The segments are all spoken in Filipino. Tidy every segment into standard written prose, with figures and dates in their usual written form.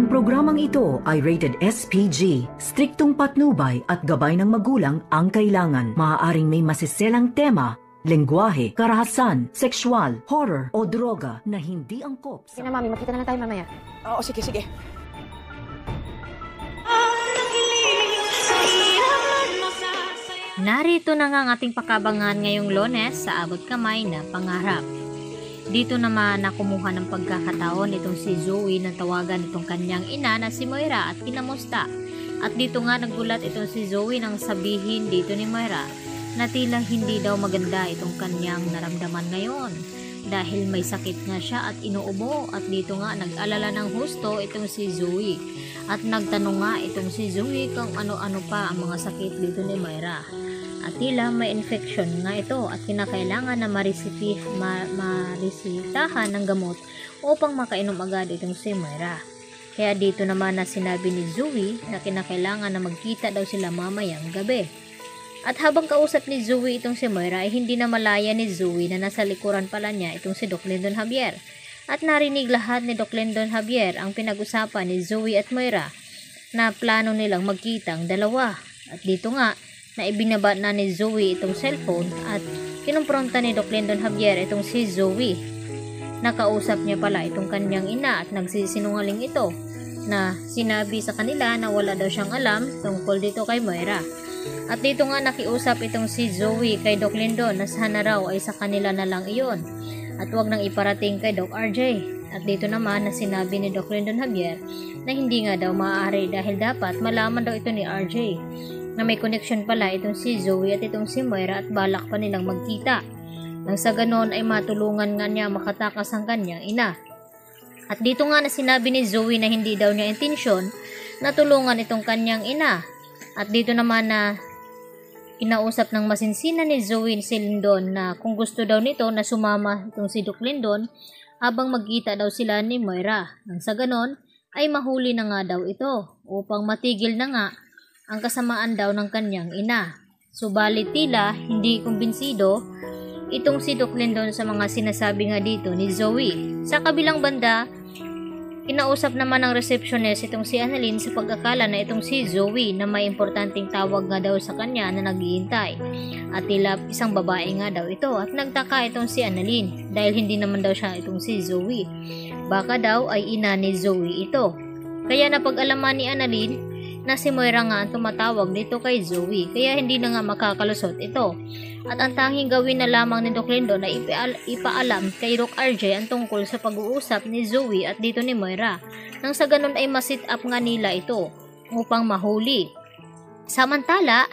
Ang programang ito ay rated SPG. Striktong patnubay at gabay ng magulang ang kailangan. Maaaring may masiselang tema, lengguwahe, karahasan, sexual, horror o droga na hindi angkop sa... Sige na, Mami. Magkita na lang tayo mamaya. Oo, sige, sige. Narito na nga ang ating pakabangan ngayong Lunes sa Abot Kamay na Pangarap. Dito naman na kumuha ng pagkakataon itong si Zoe na tawagan itong kanyang ina na si Moira at kinamusta. At dito nga nagulat itong si Zoe nang sabihin dito ni Moira na tila hindi daw maganda itong kanyang naramdaman ngayon. Dahil may sakit nga siya at inuubo at dito nga nag-alala ng husto itong si Zoe. At nagtanong nga itong si Zoe kung ano-ano pa ang mga sakit dito ni Moira. At tila may infection nga ito at kinakailangan na marisitahan ng gamot upang makainom agad itong si Moira. Kaya dito naman na sinabi ni Zoe na kinakailangan na magkita daw sila mamayang gabi. At habang kausap ni Zoe itong si Moira ay hindi na malaya ni Zoe na nasa likuran pala niya itong si Doc Lyndon Javier. At narinig lahat ni Doc Lyndon Javier ang pinag-usapan ni Zoe at Moira na plano nilang magkita ang dalawa. At dito nga na ibinaba na ni Zoe itong cellphone at kinumpronta ni Doc Lyndon Javier itong si Zoe. Nakausap niya pala itong kanyang ina at nagsisinungaling ito na sinabi sa kanila na wala daw siyang alam tungkol dito kay Moira. At dito nga nakiusap itong si Zoe kay Doc Lyndon na sana raw ay sa kanila na lang iyon at wag nang iparating kay Doc RJ. At dito naman na sinabi ni Doc Lyndon Javier na hindi nga daw maaari dahil dapat malaman daw ito ni RJ na may connection pala itong si Zoe at itong si Moira at balak pa nilang magkita. Nang sa ganon ay matulungan nga niya makatakas ang kanyang ina. At dito nga na sinabi ni Zoe na hindi daw niya intensyon na tulungan itong kanyang ina. At dito naman na kinausap ng masinsina ni Zoe si Lyndon na kung gusto daw nito na sumama itong si Doc Lyndon habang magkita daw sila ni Moira. Nang sa ganon ay mahuli na nga daw ito upang matigil na nga ang kasamaan daw ng kanyang ina. Subalit tila hindi kumbinsido itong si Doc Lyndon sa mga sinasabi nga dito ni Zoe. Sa kabilang banda, kinausap naman ng receptionist itong si Annalyn sa pag-akala na itong si Zoe na may importanteng tawag nga daw sa kanya na naghihintay. At tila isang babae nga daw ito at nagtaka itong si Annalyn dahil hindi naman daw siya itong si Zoe. Baka daw ay ina ni Zoe ito. Kaya napag-alaman ni Annalyn na si Moira nga ang tumatawag dito kay Zoe kaya hindi na nga makakalusot ito. At ang tanging gawin na lamang ni Doc Lyndon ay ipaalam kay Doc RJ ang tungkol sa pag-uusap ni Zoe at dito ni Moira. Nang sa ganun ay masit up nga nila ito upang mahuli. Samantala,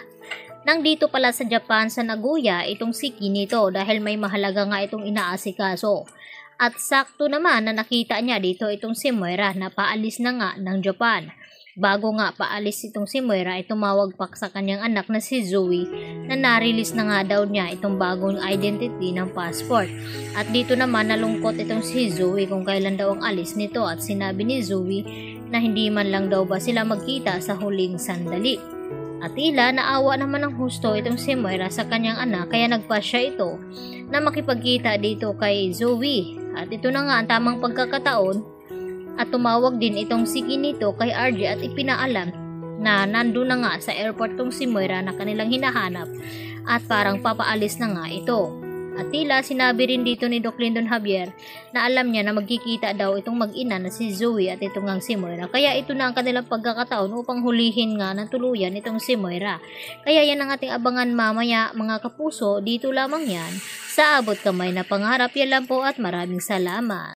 nang dito pala sa Japan sa Nagoya itong si Kinito dahil may mahalaga nga itong inaasikaso. At sakto naman na nakita niya dito itong si Moira na paalis na nga ng Japan. Bago nga paalis itong si Moira ay tumawag pa sa kanyang anak na si Zoe na na-release na nga daw niya itong bagong identity ng passport. At dito naman nalungkot itong si Zoe kung kailan daw ang alis nito at sinabi ni Zoe na hindi man lang daw ba sila magkita sa huling sandali. At tila naawa naman ng husto itong si Moira sa kanyang anak kaya nagpasya ito na makipagkita dito kay Zoe. At ito na nga ang tamang pagkakataon at tumawag din itong si Kinito kay RJ at ipinaalam na nandun na nga sa airport tong si Moira na kanilang hinahanap at parang papaalis na nga ito. At tila sinabi rin dito ni Doc Lyndon Javier na alam niya na magkikita daw itong mag-ina na si Zoe at itong ngang si Moira. Kaya ito na ang kanilang pagkakataon upang hulihin nga ng tuluyan itong si Moira. Kaya yan ang ating abangan mamaya mga kapuso, dito lamang yan sa Abot Kamay na Pangarap. Yan lang po at maraming salamat.